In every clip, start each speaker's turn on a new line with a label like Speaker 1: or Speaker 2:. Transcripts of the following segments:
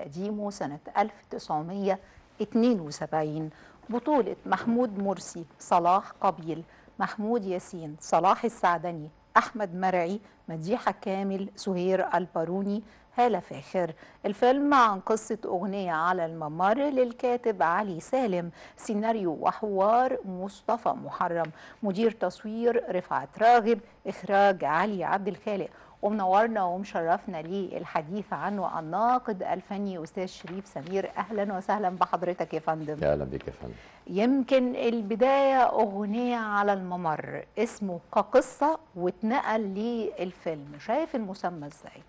Speaker 1: تقديمه سنة 1972. بطولة محمود مرسي، صلاح قابيل، محمود ياسين، صلاح السعدني، أحمد مرعي، مديحة كامل، سهير الباروني، هالة فاخر. الفيلم عن قصة أغنية على الممر للكاتب علي سالم، سيناريو وحوار مصطفى محرم، مدير تصوير رفعت راغب، إخراج علي عبد الخالق. ومنورنا ومشرفنا للحديث عنه الناقد الفني أستاذ شريف سمير. أهلا وسهلا بحضرتك يا فندم.
Speaker 2: اهلا بك يا فندم.
Speaker 1: يمكن البداية أغنية على الممر اسمه كقصة واتنقل للفيلم، شايف المسمى ازاي؟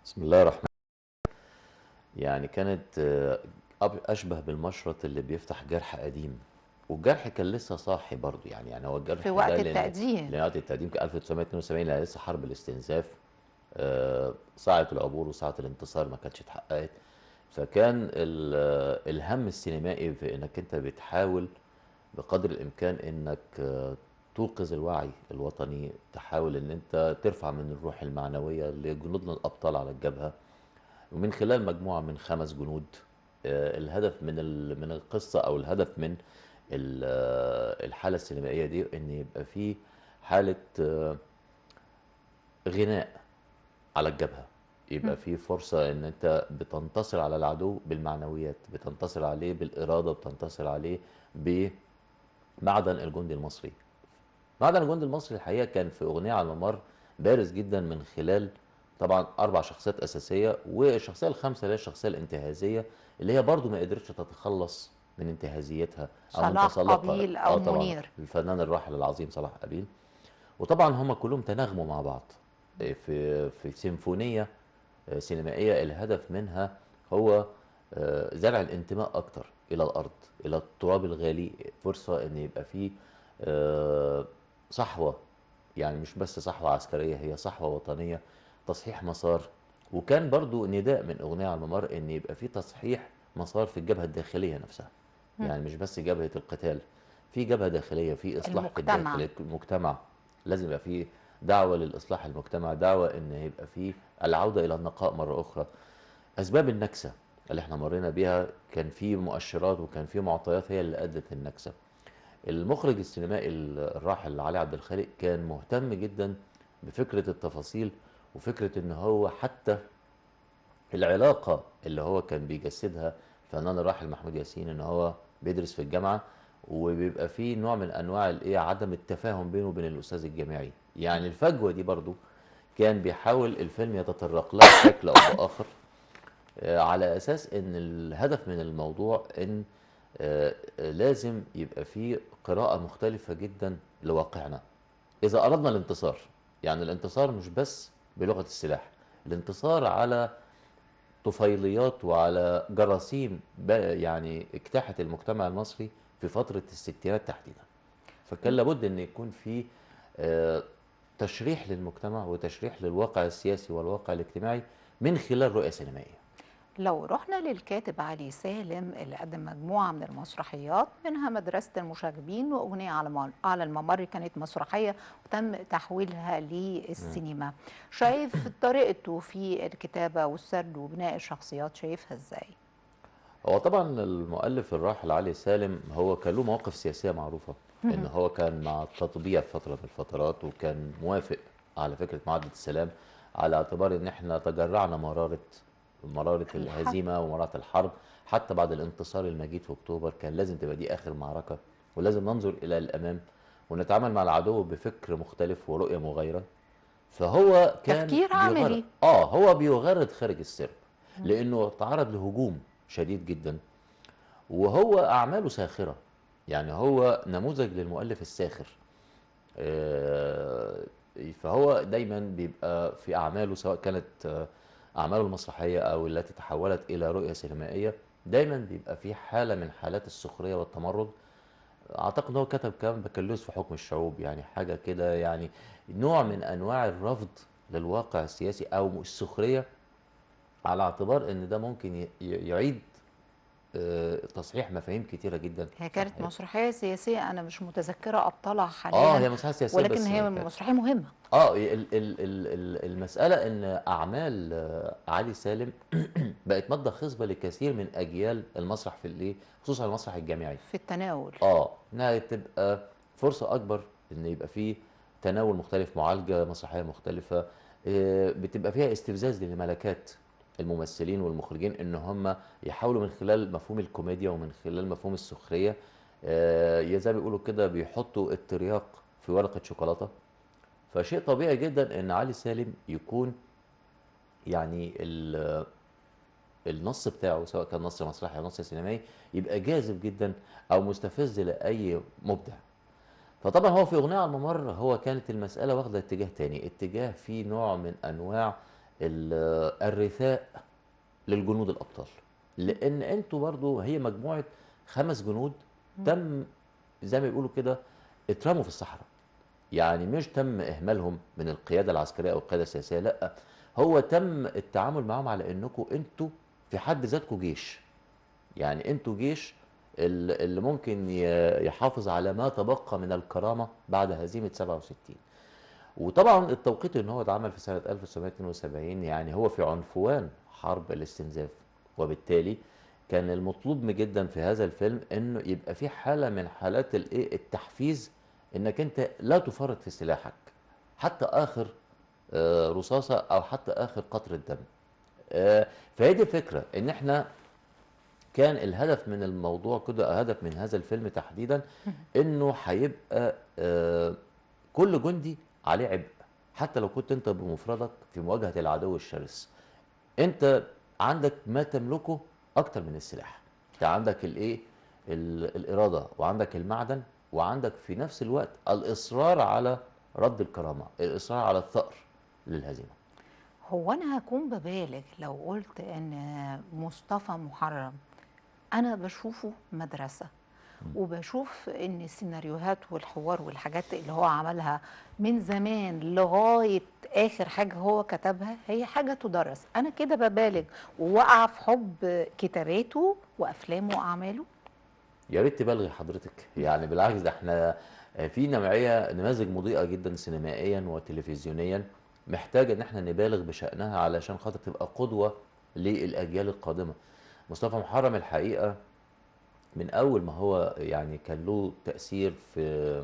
Speaker 2: بسم الله الرحمن. يعني كانت اشبه بالمشرط اللي بيفتح جرح قديم، والجرح كان لسه صاحي برضه. يعني هو
Speaker 1: في
Speaker 2: الجرح ده
Speaker 1: وقت التقديم.
Speaker 2: لان وقت التقديم كان 1972، لان لسه حرب الاستنزاف، ساعة العبور وساعة الانتصار ما كانتش اتحققت. فكان الهم السينمائي في انك انت بتحاول بقدر الامكان انك توقظ الوعي الوطني، تحاول ان انت ترفع من الروح المعنويه لجنودنا الابطال على الجبهه، ومن خلال مجموعه من 5 جنود. الهدف من القصه، او الهدف من الحاله السينمائيه دي، ان يبقى في حاله غناء على الجبهه، يبقى في فرصه ان انت بتنتصر على العدو بالمعنويات، بتنتصر عليه بالاراده، بتنتصر عليه بمعدن الجندي المصري. معدن الجندي المصري الحقيقه كان في اغنيه على الممر بارز جدا، من خلال طبعا 4 شخصيات اساسيه، والشخصيه الخامسه اللي هي الشخصيه الانتهازيه، اللي هي برضو ما قدرتش تتخلص من انتهازيتها او من
Speaker 1: صلاح
Speaker 2: تسلقها.
Speaker 1: قابيل أو
Speaker 2: طبعا
Speaker 1: منير.
Speaker 2: الفنان الراحل العظيم صلاح قابيل. وطبعا هم كلهم تناغموا مع بعض في سيمفونيه سينمائيه، الهدف منها هو زرع الانتماء اكتر الى الارض، الى التراب الغالي. فرصه ان يبقى فيه صحوه، يعني مش بس صحوه عسكريه، هي صحوه وطنيه، تصحيح مسار. وكان برضو نداء من اغنيه على الممر ان يبقى في تصحيح مسار في الجبهه الداخليه نفسها. يعني مش بس جبهه القتال، في جبهه داخليه، في اصلاح في
Speaker 1: المجتمع.
Speaker 2: الداخل المجتمع. لازم يبقى في دعوه للاصلاح المجتمع، دعوه ان يبقى في العوده الى النقاء مره اخرى. اسباب النكسه اللي احنا مرينا بيها كان في مؤشرات وكان في معطيات هي اللي ادت النكسه. المخرج السينمائي الراحل علي عبد الخالق كان مهتم جدا بفكره التفاصيل، وفكره ان هو حتى العلاقه اللي هو كان بيجسدها الفنان الراحل محمود ياسين، ان هو بيدرس في الجامعه، وبيبقى فيه نوع من انواع عدم التفاهم بينه وبين الاستاذ الجامعي. يعني الفجوه دي برضو كان بيحاول الفيلم يتطرق لها بشكل او باخر، على اساس ان الهدف من الموضوع ان لازم يبقى في قراءة مختلفة جدا لواقعنا إذا أردنا الانتصار. يعني الانتصار مش بس بلغة السلاح، الانتصار على طفيليات وعلى جراثيم يعني اجتاحت المجتمع المصري في فترة الستينات تحديدا. فكان لابد أن يكون في آه، تشريح للمجتمع وتشريح للواقع السياسي والواقع الاجتماعي من خلال رؤية سينمائية.
Speaker 1: لو رحنا للكاتب علي سالم اللي قدم مجموعة من المسرحيات، منها مدرسة المشاغبين وأغنية على الممر، كانت مسرحية وتم تحويلها للسينما، شايف طريقته في الكتابة والسرد وبناء الشخصيات شايفها ازاي؟
Speaker 2: هو طبعا المؤلف الراحل علي سالم هو كان له مواقف سياسية معروفة، ان هو كان مع التطبيع في فترة من الفترات، وكان موافق على فكرة معاهدة السلام، على اعتبار ان احنا تجرعنا مرارة
Speaker 1: الحرب.
Speaker 2: الهزيمة ومرارة الحرب. حتى بعد الانتصار المجيد في اكتوبر كان لازم تبقى دي اخر معركة، ولازم ننظر الى الامام ونتعامل مع العدو بفكر مختلف ورؤية مغايرة. فهو كان
Speaker 1: تفكير
Speaker 2: بيغرد،
Speaker 1: عملي.
Speaker 2: هو بيغرد خارج السرب، لانه تعرض لهجوم شديد جدا، وهو اعماله ساخره. يعني هو نموذج للمؤلف الساخر. آه، فهو دايما بيبقى في اعماله، سواء كانت اعماله المسرحيه او التي تحولت الى رؤيه سينمائيه، دايما بيبقى في حاله من حالات السخريه والتمرد. اعتقد ان هو كتب كمان بكالوريوس في حكم الشعوب، يعني حاجه كده، يعني نوع من انواع الرفض للواقع السياسي او السخريه، على اعتبار ان ده ممكن يعيد تصحيح مفاهيم كتيره جدا
Speaker 1: هي
Speaker 2: في
Speaker 1: كانت
Speaker 2: حياتي.
Speaker 1: مسرحية سياسية، أنا مش متذكرة أبطالها حاليا،
Speaker 2: هي مسرحيه سياسيه
Speaker 1: ولكن
Speaker 2: بس
Speaker 1: هي
Speaker 2: كانت
Speaker 1: مسرحية مهمة.
Speaker 2: المساله ان اعمال علي سالم بقت ماده خصبه لكثير من اجيال المسرح في الايه، خصوصا المسرح الجامعي.
Speaker 1: في التناول.
Speaker 2: انها تبقى فرصه اكبر ان يبقى فيه تناول مختلف، معالجه مسرحيه مختلفه، بتبقى فيها استفزاز لملكات الممثلين والمخرجين ان هم يحاولوا من خلال مفهوم الكوميديا ومن خلال مفهوم السخريه، زي ما بيقولوا كده بيحطوا الترياق في ورقه شوكولاته. فشيء طبيعي جدا ان علي سالم يكون يعني النص بتاعه سواء كان نص مسرحي او نص سينمائي يبقى جاذب جدا او مستفز لاي مبدع. فطبعا هو في اغنيه على الممر هو كانت المساله واخده اتجاه تاني، اتجاه فيه نوع من انواع الرثاء للجنود الابطال، لان انتوا برضو هي مجموعه 5 جنود تم زي ما بيقولوا كده اترموا في الصحراء. يعني مش تم اهمالهم من القياده العسكريه او القياده السياسيه، لا، هو تم التعامل معاهم على انكم انتوا في حد ذاتكم جيش. يعني انتوا جيش اللي ممكن يحافظ على ما تبقى من الكرامه بعد هزيمه 67. وطبعا التوقيت ان هو اتعمل في سنه 1972 يعني هو في عنفوان حرب الاستنزاف، وبالتالي كان المطلوب جدا في هذا الفيلم انه يبقى في حاله من حالات الايه التحفيز، انك انت لا تفرط في سلاحك حتى اخر رصاصه او حتى اخر قطره دم. فهي دي الفكره، ان احنا كان الهدف من الموضوع كده، هدف من هذا الفيلم تحديدا انه هيبقى كل جندي عليه عبء، حتى لو كنت انت بمفردك في مواجهه العدو الشرس. انت عندك ما تملكه اكتر من السلاح، انت عندك الايه، الاراده، وعندك المعدن، وعندك في نفس الوقت الاصرار على رد الكرامه، الاصرار على الثأر للهزيمه.
Speaker 1: هو أنا هكون ببالغ لو قلت إن مصطفى محرم أنا بشوفه مدرسة، وبشوف ان السيناريوهات والحوار والحاجات اللي هو عملها من زمان لغاية اخر حاجة هو كتبها هي حاجة تدرس. انا كده ببالغ وواقعة في حب كتاباته وافلامه واعماله.
Speaker 2: يا ريت تبالغي حضرتك، يعني بالعكس ده احنا في نوعيه نماذج مضيئه جدا سينمائيا وتلفزيونيا محتاجه ان احنا نبالغ بشأنها علشان خاطر تبقى قدوه للاجيال القادمه. مصطفى محرم الحقيقه من اول ما هو يعني كان له تأثير في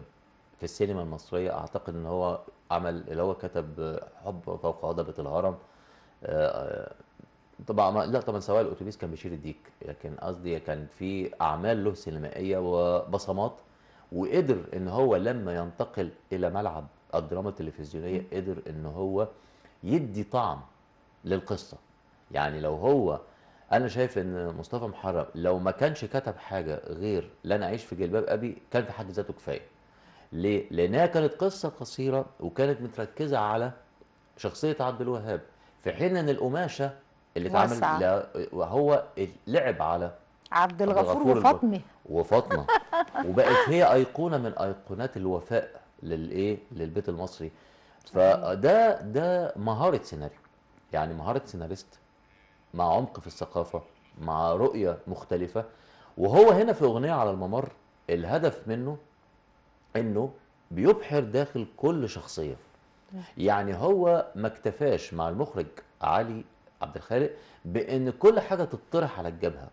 Speaker 2: السينما المصريه، اعتقد ان هو عمل اللي هو كتب حب فوق هضبة الهرم. آه، طبعا لا طبعا سواق الاتوبيس كان بشير الديك، لكن قصدي كان في اعمال له سينمائيه وبصمات، وقدر ان هو لما ينتقل الى ملعب الدراما التلفزيونيه قدر ان هو يدي طعم للقصه. يعني لو هو، انا شايف ان مصطفى محرم لو ما كانش كتب حاجه غير لن اعيش في جلباب ابي كان في حد ذاته كفايه. ليه؟ لانها كانت قصه قصيره وكانت متركزه على شخصيه عبد الوهاب، في حين ان القماشه اللي اتعمل
Speaker 1: واسعة.
Speaker 2: هو لعب على
Speaker 1: عبد
Speaker 2: عبد
Speaker 1: الغفور
Speaker 2: الغفور
Speaker 1: وفاطمة.
Speaker 2: وفاطمه، وبقت هي ايقونه من ايقونات الوفاء للايه، للبيت المصري.
Speaker 1: صحيح.
Speaker 2: فده مهاره سيناريو، يعني مهاره سيناريست مع عمق في الثقافه مع رؤيه مختلفه. وهو هنا في اغنيه على الممر الهدف منه انه بيبحر داخل كل شخصيه. يعني هو ما اكتفاش مع المخرج علي عبد الخالق بان كل حاجه تطرح على الجبهه،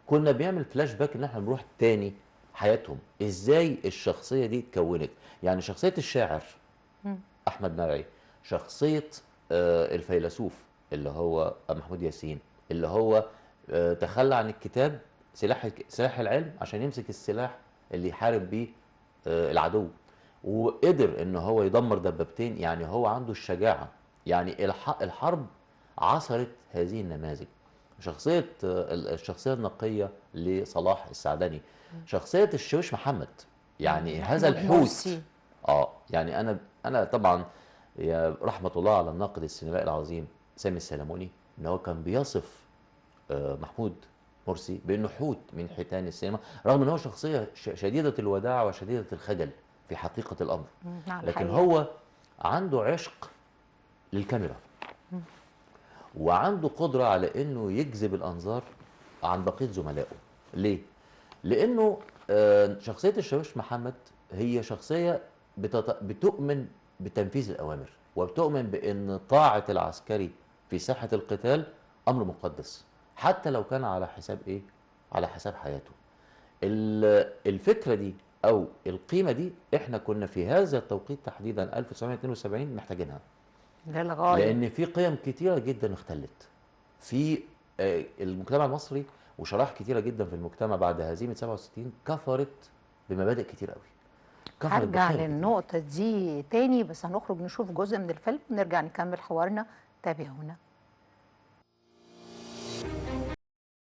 Speaker 2: كنا بيعمل فلاش باك ان احنا بنروح تاني حياتهم ازاي الشخصيه دي اتكونت. يعني شخصيه الشاعر احمد مرعي، شخصيه الفيلسوف اللي هو محمود ياسين، اللي هو تخلى عن الكتاب، سلاح العلم عشان يمسك السلاح اللي يحارب بيه العدو، وقدر ان هو يدمر دبابتين. يعني هو عنده الشجاعه. يعني الحرب عصرت هذه النماذج. الشخصيه النقيه لصلاح السعدني، شخصيه الشويش محمد، يعني هذا
Speaker 1: محمود
Speaker 2: الحوت.
Speaker 1: مرسي.
Speaker 2: يعني انا طبعا يا رحمه الله على الناقد السينمائي العظيم سامي السلموني، ان هو كان بيصف محمود مرسي بانه حوت من حيتان السينما، رغم ان هو شخصيه شديده الوداع وشديده الخجل في حقيقه الامر،
Speaker 1: على
Speaker 2: لكن
Speaker 1: الحقيقة.
Speaker 2: هو عنده عشق للكاميرا، وعنده قدره على انه يجذب الانظار عن بقيه زملائه. ليه؟ لانه شخصيه الشاويش محمد هي شخصيه بتؤمن بتنفيذ الاوامر، وبتؤمن بان طاعه العسكري في ساحه القتال امر مقدس، حتى لو كان على حساب ايه؟ على حساب حياته. الفكره دي او القيمه دي احنا كنا في هذا التوقيت تحديدا 1972 محتاجينها،
Speaker 1: للغاية.
Speaker 2: لان في قيم كتيره جدا اختلت في المجتمع المصري، وشرائح كتيره جدا في المجتمع بعد هزيمه 67 كفرت بمبادئ كتير قوي، كفرت
Speaker 1: هرجع
Speaker 2: بقيم كتير.
Speaker 1: للنقطة دي تاني، بس هنخرج نشوف جزء من الفيلم ونرجع نكمل حوارنا. تابعونا.